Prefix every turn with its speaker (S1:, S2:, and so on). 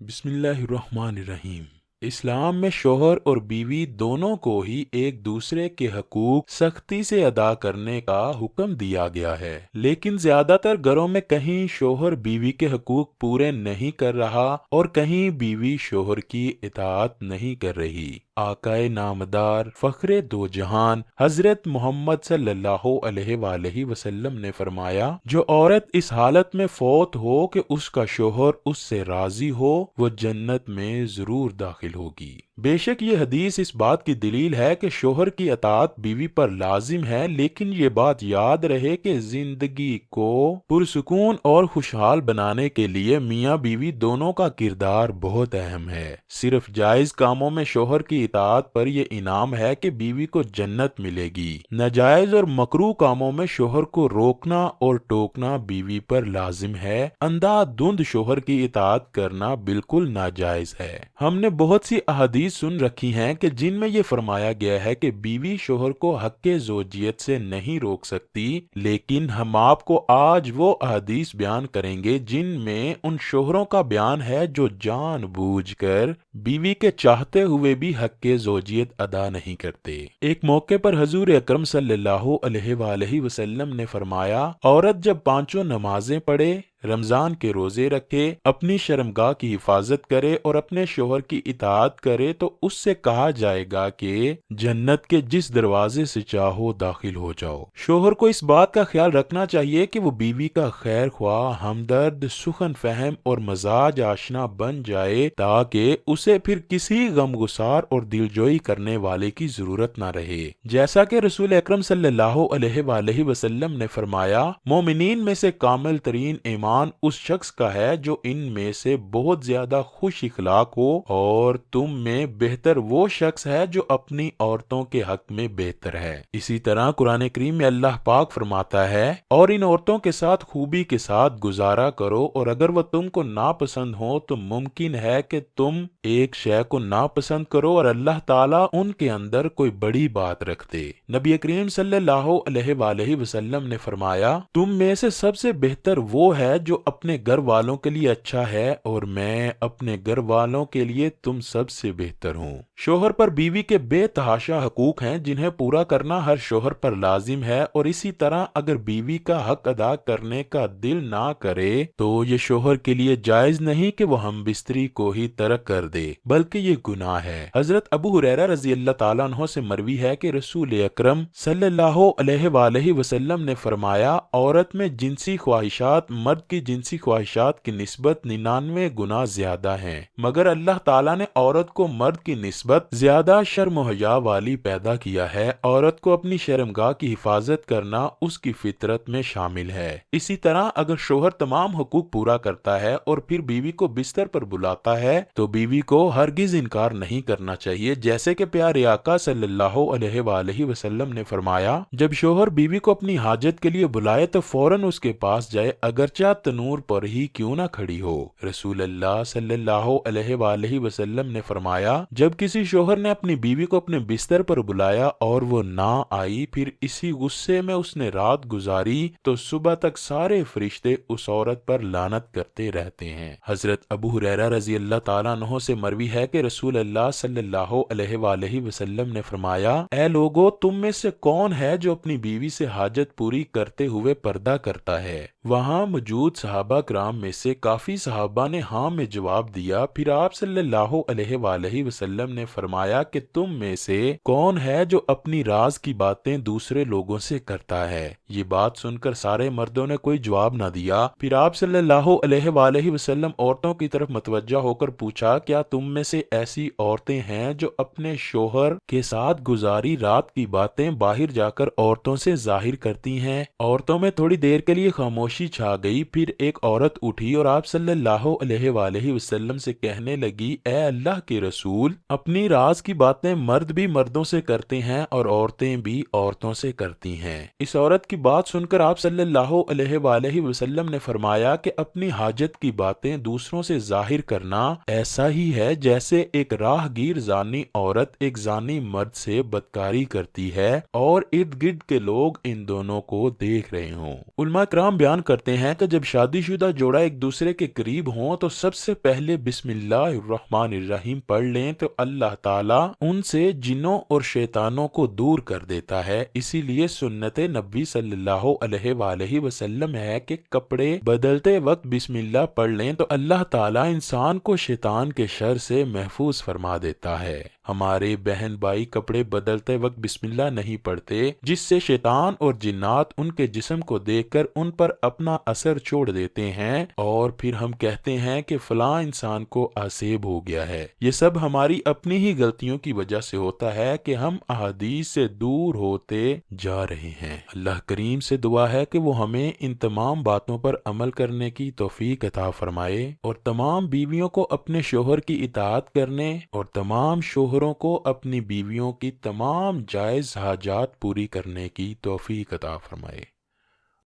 S1: بسم اللہ الرحمن الرحیم۔ اسلام میں شوہر اور بیوی دونوں کو ہی ایک دوسرے کے حقوق سختی سے ادا کرنے کا حکم دیا گیا ہے، لیکن زیادہ تر گھروں میں کہیں شوہر بیوی کے حقوق پورے نہیں کر رہا اور کہیں بیوی شوہر کی اطاعت نہیں کر رہی۔ آقائے نامدار فخر دو جہان حضرت محمد صلی اللہ علیہ وآلہ وسلم نے فرمایا، جو عورت اس حالت میں فوت ہو کہ اس کا شوہر اس سے راضی ہو، وہ جنت میں ضرور داخل ہوگی۔ بے شک یہ حدیث اس بات کی دلیل ہے کہ شوہر کی اطاعت بیوی پر لازم ہے، لیکن یہ بات یاد رہے کہ زندگی کو پرسکون اور خوشحال بنانے کے لیے میاں بیوی دونوں کا کردار بہت اہم ہے۔ صرف جائز کاموں میں شوہر کی اطاعت پر یہ انعام ہے کہ بیوی کو جنت ملے گی۔ ناجائز اور مکروہ کاموں میں شوہر کو روکنا اور ٹوکنا بیوی پر لازم ہے۔ اندھا دھند شوہر کی اطاعت کرنا بالکل ناجائز ہے۔ ہم نے بہت سی احادیث سن رکھی ہیں کہ جن میں یہ فرمایا گیا ہے کہ بیوی شوہر کو حق زوجیت سے نہیں روک سکتی، لیکن ہم آپ کو آج وہ احادیث بیان کریں گے جن میں ان شوہروں کا بیان ہے جو جان بوجھ کر بیوی کے چاہتے ہوئے بھی حق زوجیت ادا نہیں کرتے۔ ایک موقع پر حضور اکرم صلی اللہ علیہ وآلہ وسلم نے فرمایا، عورت جب پانچوں نمازیں پڑھے، رمضان کے روزے رکھے، اپنی شرمگاہ کی حفاظت کرے اور اپنے شوہر کی اطاعت کرے تو اس سے کہا جائے گا کہ جنت کے جس دروازے سے چاہو داخل ہو جاؤ۔ شوہر کو اس بات کا خیال رکھنا چاہیے کہ وہ بیوی کا خیر خواہ، ہمدرد، سخن فہم اور مزاج آشنا بن جائے تاکہ اسے پھر کسی غمگسار اور دلجوئی کرنے والے کی ضرورت نہ رہے۔ جیسا کہ رسول اکرم صلی اللہ علیہ وآلہ وسلم نے فرمایا، مومنین میں سے کامل ترین ایمان اس شخص کا ہے جو ان میں سے بہت زیادہ خوش اخلاق ہو، اور تم میں بہتر وہ شخص ہے جو اپنی عورتوں کے حق میں بہتر ہے۔ اسی طرح قرآن کریم میں اللہ پاک فرماتا ہے، اور ان عورتوں کے ساتھ خوبی کے ساتھ گزارا کرو، اور اگر وہ تم کو ناپسند ہو تو ممکن ہے کہ تم ایک شے کو ناپسند کرو اور اللہ تعالیٰ ان کے اندر کوئی بڑی بات رکھ دے۔ نبی کریم صلی اللہ علیہ وآلہ وسلم نے فرمایا، تم میں سے سب سے بہتر وہ ہے جو اپنے گھر والوں کے لیے اچھا ہے، اور میں اپنے گھر والوں کے لیے تم سب سے بہتر ہوں۔ شوہر پر بیوی کے بے تحاشا حقوق ہیں جنہیں پورا کرنا ہر شوہر پر لازم ہے، اور اسی طرح اگر بیوی کا حق ادا کرنے کا دل نہ کرے تو یہ شوہر کے لیے جائز نہیں کہ وہ ہم بستری کو ہی ترک کر دے، بلکہ یہ گناہ ہے۔ حضرت ابو ہریرہ رضی اللہ تعالیٰ عنہ سے مروی ہے کہ رسول اکرم صلی اللہ علیہ وآلہ وسلم نے فرمایا، عورت میں جنسی خواہشات مرد کی جنسی خواہشات کی نسبت 99 گنا زیادہ ہیں، مگر اللہ تعالیٰ نے عورت کو مرد کی نسبت زیادہ شرم و حیا والی پیدا کیا ہے۔ عورت کو اپنی شرمگاہ کی حفاظت کرنا اس کی فطرت میں شامل ہے۔ اسی طرح اگر شوہر تمام حقوق پورا کرتا ہے اور پھر بیوی کو بستر پر بلاتا ہے تو بیوی کو ہرگز انکار نہیں کرنا چاہیے، جیسے کہ پیارے آقا صلی اللہ علیہ وآلہ وسلم نے فرمایا، جب شوہر بیوی کو اپنی حاجت کے لیے بلائے تو فوراً اس کے پاس جائے، اگرچہ تنور پر ہی کیوں نہ کھڑی ہو۔ رسول اللہ صلی اللہ علیہ وآلہ وسلم نے فرمایا، جب کسی شوہر نے اپنی بیوی کو اپنے بستر پر بلایا اور وہ نہ آئی، پھر اسی غصے میں اس نے رات گزاری، تو صبح تک سارے فرشتے اس عورت پر لعنت کرتے رہتے ہیں۔ حضرت ابو ہریرہ رضی اللہ تعالیٰ عنہ سے مروی ہے کہ رسول اللہ صلی اللہ علیہ وآلہ وسلم نے فرمایا، اے لوگو، تم میں سے کون ہے جو اپنی بیوی سے حاجت پوری کرتے ہوئے پردہ کرتا ہے؟ وہاں موجود صحابہ کرام میں سے کافی صحابہ نے ہاں میں جواب دیا۔ پھر آپ صلی اللہ علیہ وآلہ وسلم نے فرمایا کہ تم میں سے کون ہے جو اپنی راز کی باتیں دوسرے لوگوں سے کرتا ہے؟ یہ بات سن کر سارے مردوں نے کوئی جواب نہ دیا۔ پھر آپ صلی اللہ علیہ وآلہ وسلم عورتوں کی طرف متوجہ ہو کر پوچھا، کیا تم میں سے ایسی عورتیں ہیں جو اپنے شوہر کے ساتھ گزاری رات کی باتیں باہر جا کر عورتوں سے ظاہر کرتی ہیں؟ عورتوں میں تھوڑی دیر کے لیے خاموشی چھا گئی، پھر ایک عورت اٹھی اور آپ صلی اللہ علیہ وآلہ وسلم سے کہنے لگی، اے اللہ کے رسول، اپنی راز کی باتیں مرد بھی مردوں سے کرتے ہیں اور عورتیں بھی عورتوں سے کرتی ہیں۔ اس عورت کی بات سن کر آپ صلی اللہ علیہ وآلہ وسلم نے فرمایا کہ اپنی حاجت کی باتیں دوسروں سے ظاہر کرنا ایسا ہی ہے جیسے ایک راہگیر زانی عورت ایک زانی مرد سے بدکاری کرتی ہے اور ارد گرد کے لوگ ان دونوں کو دیکھ رہے ہوں۔ علماء کرام بیان کرتے ہیں کہ جب شادی شدہ جوڑا ایک دوسرے کے قریب ہوں تو سب سے پہلے بسم اللہ الرحمن الرحیم پڑھ لیں تو اللہ تعالیٰ ان سے جنوں اور شیطانوں کو دور کر دیتا ہے۔ اسی لیے سنت نبی صلی اللہ علیہ وآلہ وسلم ہے کہ کپڑے بدلتے وقت بسم اللہ پڑھ لیں تو اللہ تعالیٰ انسان کو شیطان کے شر سے محفوظ فرما دیتا ہے۔ ہمارے بہن بھائی کپڑے بدلتے وقت بسم اللہ نہیں پڑھتے، جس سے شیطان اور جنات ان کے جسم کو دیکھ کر ان پر اپنا اثر چھوڑ دیتے ہیں اور پھر ہم کہتے ہیں کہ فلاں انسان کو آسیب ہو گیا ہے۔ یہ سب ہماری اپنی ہی غلطیوں کی وجہ سے ہوتا ہے کہ ہم احادیث سے دور ہوتے جا رہے ہیں۔ اللہ کریم سے دعا ہے کہ وہ ہمیں ان تمام باتوں پر عمل کرنے کی توفیق عطا فرمائے اور تمام بیویوں کو اپنے شوہر کی اطاعت کرنے اور تمام شوہروں کو اپنی بیویوں کی تمام جائز حاجات پوری کرنے کی توفیق عطا فرمائے۔